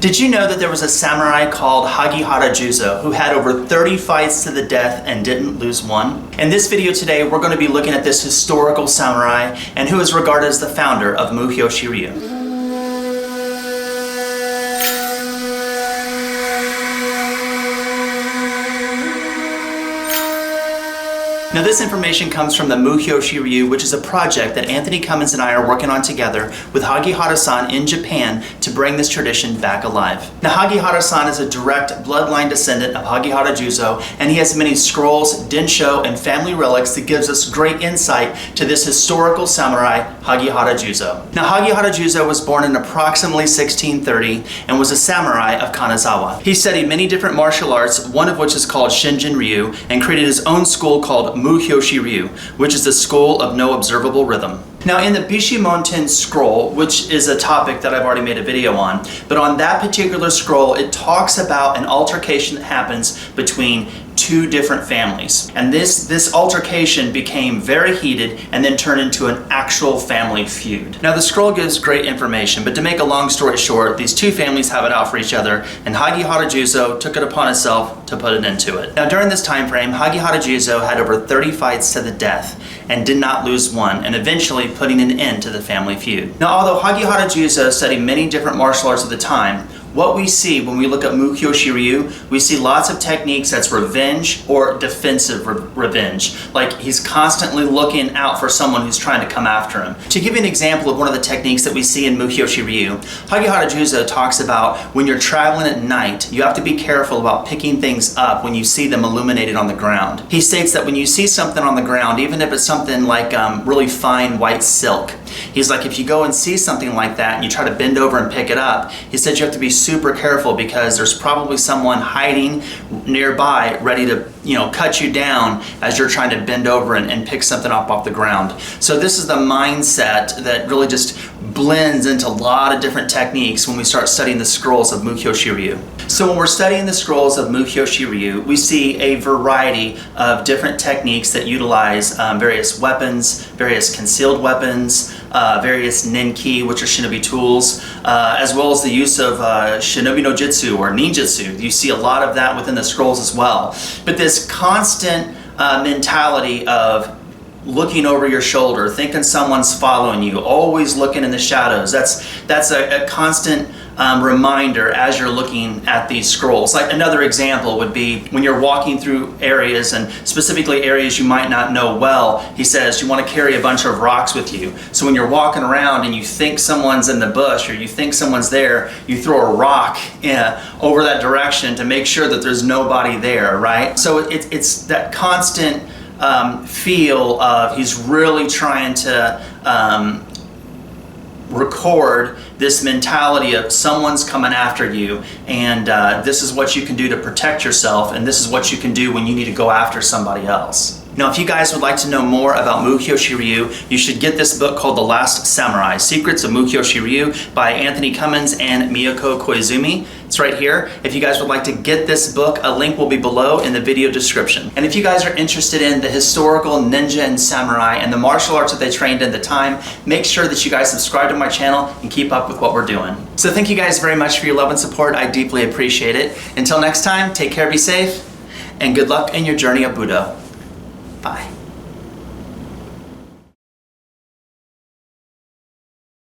Did you know that there was a samurai called Hagihara Juzo who had over 30 fights to the death and didn't lose one? In this video today, we're going to be looking at this historical samurai and who is regarded as the founder of Muhyoshi Ryu. Now this information comes from the Muhyoshi Ryu, which is a project that Anthony Cummins and I are working on together with Hagihara-san in Japan to bring this tradition back alive. Now Hagihara-san is a direct bloodline descendant of Hagihara Juzo, and he has many scrolls, densho, and family relics that gives us great insight to this historical samurai, Hagihara Juzo. Now Hagihara Juzo was born in approximately 1630 and was a samurai of Kanazawa. He studied many different martial arts, one of which is called Shinjin Ryu, and created his own school called Muhyoshi Ryu, which is the school of no observable rhythm. Now in the Bishimonten scroll, which is a topic that I've already made a video on, but on that particular scroll it talks about an altercation that happens between two different families. And this altercation became very heated and then turned into an actual family feud. Now the scroll gives great information, but to make a long story short, these two families have it out for each other, and Hagihara Juzo took it upon himself to put it into it. Now during this time frame, Hagihara Juzo had over 30 fights to the death and did not lose one, and eventually putting an end to the family feud. Now although Hagihara Juzo studied many different martial arts at the time, what we see when we look at Muhyoshi Ryu, we see lots of techniques that's revenge or defensive revenge. Like he's constantly looking out for someone who's trying to come after him. To give you an example of one of the techniques that we see in Muhyoshi Ryu, Hagihara Juzo talks about when you're traveling at night, you have to be careful about picking things up when you see them illuminated on the ground. He states that when you see something on the ground, even if it's something like really fine white silk, he's like, if you go and see something like that and you try to bend over and pick it up, he said you have to be super careful because there's probably someone hiding nearby ready to cut you down as you're trying to bend over and pick something up off the ground. So this is the mindset that really just blends into a lot of different techniques when we start studying the scrolls of Muhyoshi Ryu. So when we're studying the scrolls of Muhyoshi Ryu, we see a variety of different techniques that utilize various weapons, various concealed weapons, various ninki, which are shinobi tools, as well as the use of shinobi no jutsu or ninjutsu. You see a lot of that within the scrolls as well. But this constant mentality of looking over your shoulder, thinking someone's following you, always looking in the shadows, that's a constant reminder as you're looking at these scrolls. Like another example would be when you're walking through areas, and specifically areas you might not know well, he says you want to carry a bunch of rocks with you. So when you're walking around and you think someone's in the bush or you think someone's there, you throw a rock over that direction to make sure that there's nobody there, right? So it's that constant feel of he's really trying to record this mentality of someone's coming after you, and this is what you can do to protect yourself, and this is what you can do when you need to go after somebody else. Now, if you guys would like to know more about Muhyoshi Ryu, you should get this book called The Last Samurai, Secrets of Muhyoshi Ryu by Anthony Cummins and Miyako Koizumi. It's right here. If you guys would like to get this book, a link will be below in the video description. And if you guys are interested in the historical ninja and samurai and the martial arts that they trained in the time, make sure that you guys subscribe to my channel and keep up with what we're doing. So thank you guys very much for your love and support. I deeply appreciate it. Until next time, take care, be safe, and good luck in your journey of Budo. Bye.